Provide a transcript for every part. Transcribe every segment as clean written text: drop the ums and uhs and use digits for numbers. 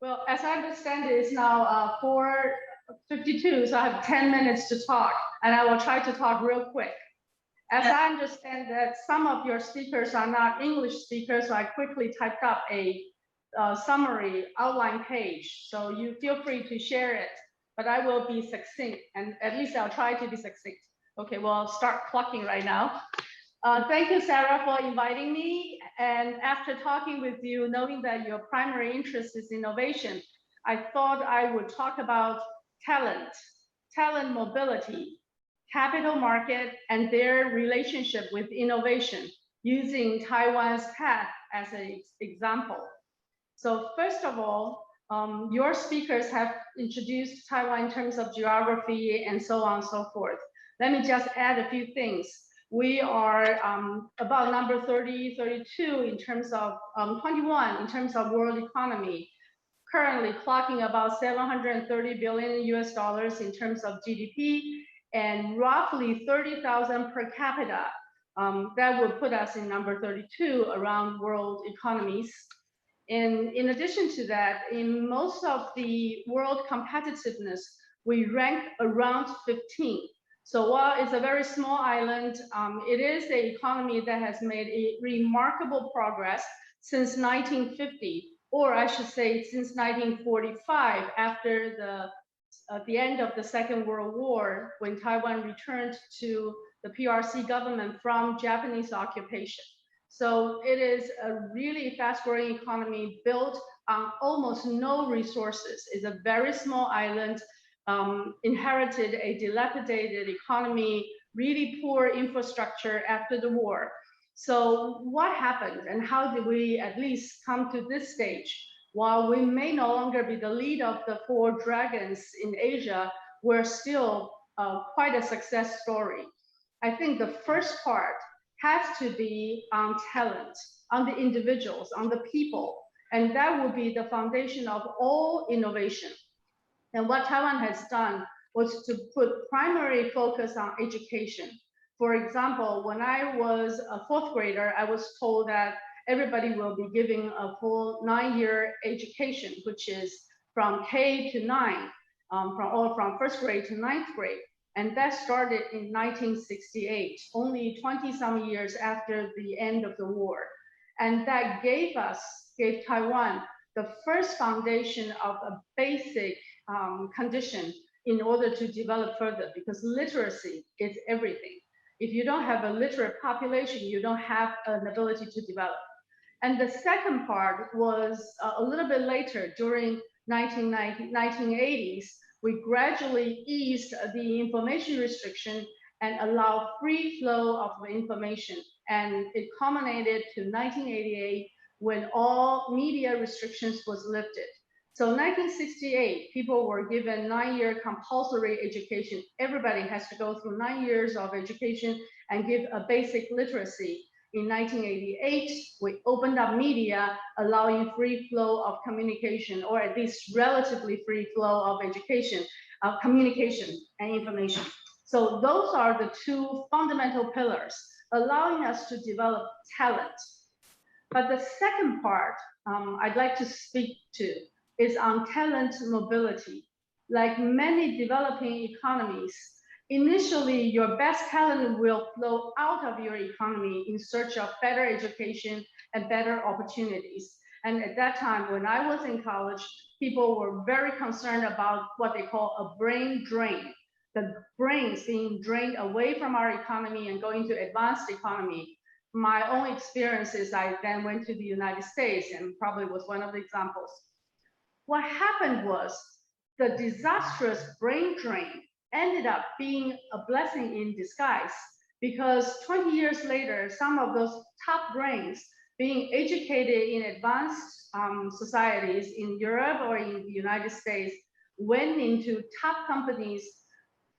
Well, as I understand it, it's now 4:52, so I have 10 minutes to talk, and I will try to talk real quick. As I understand that some of your speakers are not English speakers, so I quickly typed up a summary outline page. So you feel free to share it, but I will be succinct, and at least I'll try to be succinct. Okay, well, I'll start clucking right now. Thank you, Sarah, for inviting me. And after talking with you, knowing that your primary interest is innovation, I thought I would talk about talent mobility, capital market, and their relationship with innovation, using Taiwan's path as an example. So first of all, your speakers have introduced Taiwan in terms of geography and so on and so forth. Let me just add a few things. We are about number 30, 32 in terms of 21 in terms of world economy, currently clocking about 730 billion US dollars in terms of GDP, and roughly 30,000 per capita. That would put us in number 32 around world economies. And in addition to that, in most of the world competitiveness, we rank around 15. So while it's a very small island, it is an economy that has made a remarkable progress since 1950, or I should say since 1945, after the end of the Second World War, when Taiwan returned to the PRC government from Japanese occupation. So it is a really fast-growing economy built on almost no resources. It's a very small island, inherited a dilapidated economy, really poor infrastructure after the war. So what happened and how did we at least come to this stage? While we may no longer be the lead of the four dragons in Asia, we're still quite a success story. I think the first part has to be on talent, on the individuals, on the people, and that will be the foundation of all innovation. And what Taiwan has done was to put primary focus on education. For example, when I was a fourth grader, I was told that everybody will be giving a full 9-year education, which is from K to 9, from first grade to 9th grade. And that started in 1968, only 20-some years after the end of the war. And that gave Taiwan the first foundation of a basic condition in order to develop further, because literacy is everything. If you don't have a literate population, you don't have an ability to develop. And the second part was a little bit later, during 1980s, we gradually eased the information restriction and allowed free flow of information. And it culminated to 1988 when all media restrictions was lifted. So 1968, people were given 9-year compulsory education. Everybody has to go through 9 years of education and give a basic literacy. In 1988, we opened up media, allowing free flow of communication, or at least relatively free flow of education, communication and information. So those are the two fundamental pillars, allowing us to develop talent. But the second part I'd like to speak to is on talent mobility. Like many developing economies, initially, your best talent will flow out of your economy in search of better education and better opportunities. And at that time, when I was in college, people were very concerned about what they call a brain drain. The brains being drained away from our economy and going to advanced economy. My own experience is I then went to the United States and probably was one of the examples. What happened was the disastrous brain drain ended up being a blessing in disguise, because 20 years later, some of those top brains being educated in advanced societies in Europe or in the United States went into top companies,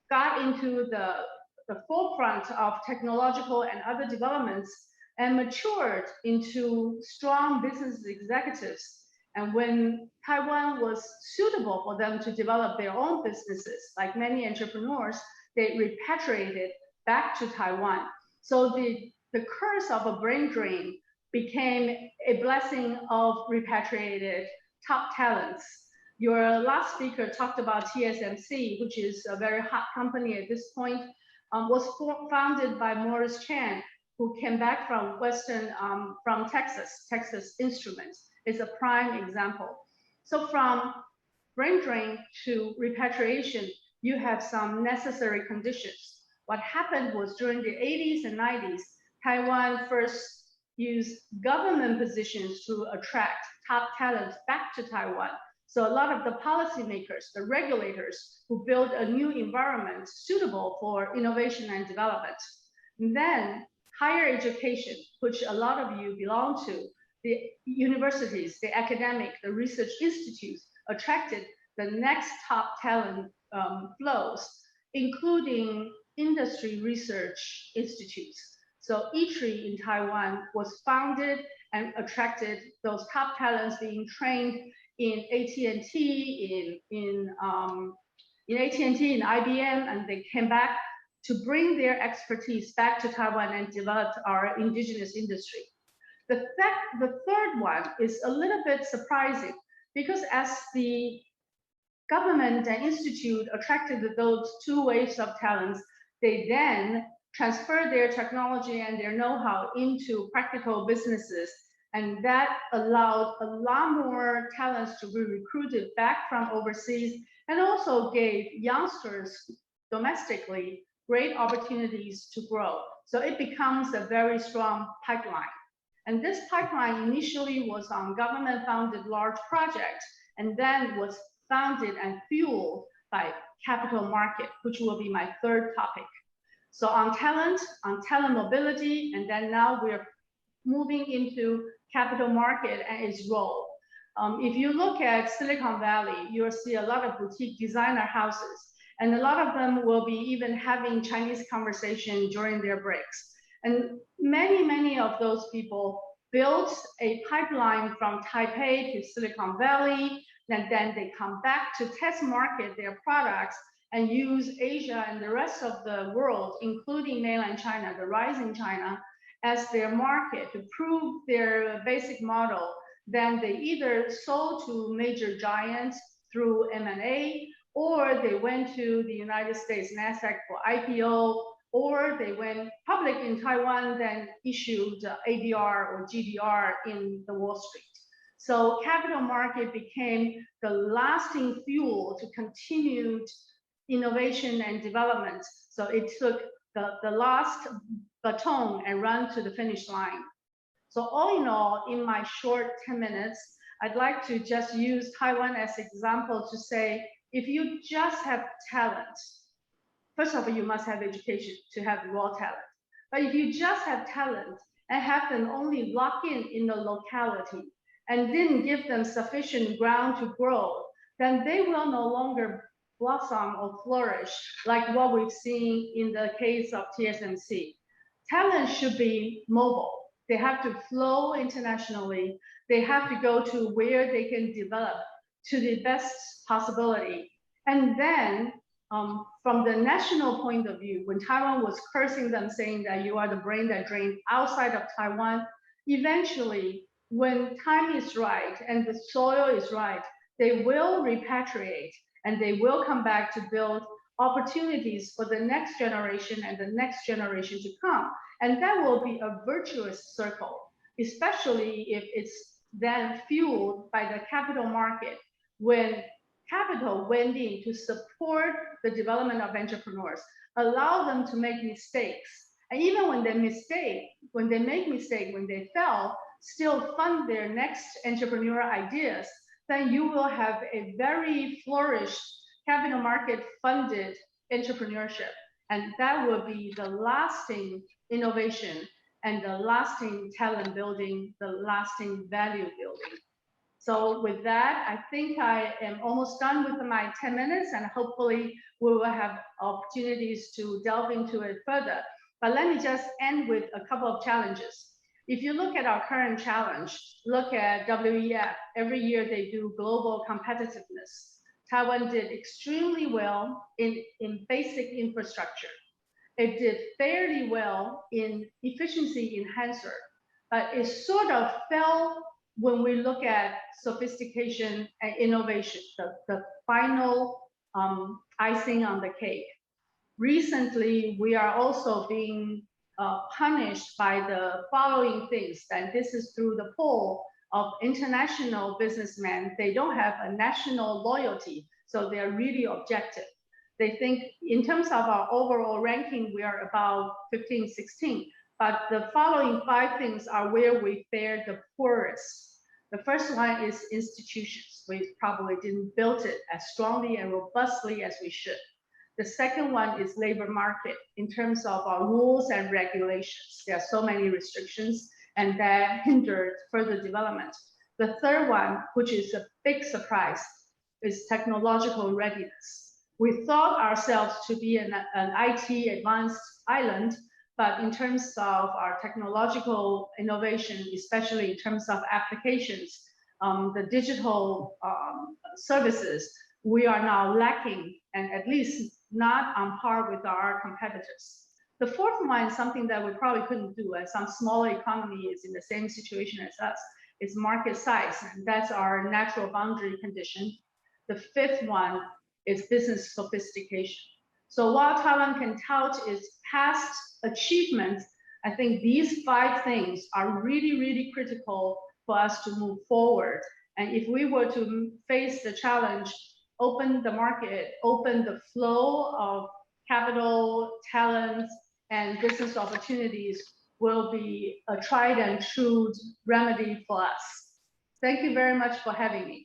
got into the forefront of technological and other developments, and matured into strong business executives. And when Taiwan was suitable for them to develop their own businesses, like many entrepreneurs, they repatriated back to Taiwan. So the curse of a brain drain became a blessing of repatriated top talents. Your last speaker talked about TSMC, which is a very hot company at this point, was founded by Morris Chan, who came back from from Texas Instruments is a prime example. So from brain drain to repatriation, you have some necessary conditions. What happened was during the 80s and 90s, Taiwan first used government positions to attract top talents back to Taiwan. So a lot of the policymakers, the regulators, who built a new environment suitable for innovation and development. And then higher education, which a lot of you belong to, the universities, the academic, the research institutes attracted the next top talent flows, including industry research institutes. So ITRI in Taiwan was founded and attracted those top talents being trained in AT&T, in AT&T, in IBM, and they came back to bring their expertise back to Taiwan and develop our indigenous industry. The third one is a little bit surprising because as the government and institute attracted those two waves of talents, they then transferred their technology and their know-how into practical businesses. And that allowed a lot more talents to be recruited back from overseas and also gave youngsters domestically great opportunities to grow. So it becomes a very strong pipeline. And this pipeline initially was on government-funded large projects and then was founded and fueled by capital market, which will be my third topic. So on talent mobility, and then now we're moving into capital market and its role. If you look at Silicon Valley, you'll see a lot of boutique designer houses, and a lot of them will be even having Chinese conversation during their breaks. And many of those people built a pipeline from Taipei to Silicon Valley, and then they come back to test market their products and use Asia and the rest of the world, including mainland China, the rising China, as their market to prove their basic model. Then they either sold to major giants through M&A, or they went to the United States NASDAQ for IPO, or they went public in Taiwan, then issued ADR or GDR in the Wall Street. So capital market became the lasting fuel to continued innovation and development. So it took the last baton and run to the finish line. So all in all, in my short 10 minutes, I'd like to just use Taiwan as an example to say, if you just have talent, first of all, you must have education to have raw talent. But if you just have talent and have them only lock in the locality and didn't give them sufficient ground to grow, then they will no longer blossom or flourish like what we've seen in the case of TSMC. Talent should be mobile. They have to flow internationally. They have to go to where they can develop to the best possibility. And then from the national point of view, when Taiwan was cursing them, saying that you are the brain that drained outside of Taiwan, eventually, when time is right and the soil is right, they will repatriate and they will come back to build opportunities for the next generation and the next generation to come. And that will be a virtuous circle, especially if it's then fueled by the capital market, when capital went in to support the development of entrepreneurs, allow them to make mistakes. And even when they make mistakes, when they fail, still fund their next entrepreneurial ideas, then you will have a very flourished capital market funded entrepreneurship. And that will be the lasting innovation and the lasting talent building, the lasting value building. So with that, I think I am almost done with my 10 minutes, and hopefully we will have opportunities to delve into it further. But let me just end with a couple of challenges. If you look at our current challenge, look at WEF. Every year they do global competitiveness. Taiwan did extremely well in basic infrastructure. It did fairly well in efficiency enhancer, but it sort of fell when we look at sophistication and innovation, the final icing on the cake. Recently, we are also being punished by the following things, and this is through the poll of international businessmen. They don't have a national loyalty, so they're really objective. They think in terms of our overall ranking, we are about 15, 16, but the following 5 things are where we fare the poorest. The first one is institutions. We probably didn't build it as strongly and robustly as we should. The second one is labor market in terms of our rules and regulations. There are so many restrictions and that hindered further development. The third one, which is a big surprise, is technological readiness. We thought ourselves to be an IT advanced island, but in terms of our technological innovation, especially in terms of applications, the digital services, we are now lacking and at least not on par with our competitors. The fourth one is something that we probably couldn't do, and some smaller economy is in the same situation as us, is market size, and that's our natural boundary condition. The fifth one is business sophistication. So while Taiwan can tout its past achievements, I think these 5 things are really, really critical for us to move forward. And if we were to face the challenge, open the market, open the flow of capital, talent, and business opportunities will be a tried and true remedy for us. Thank you very much for having me.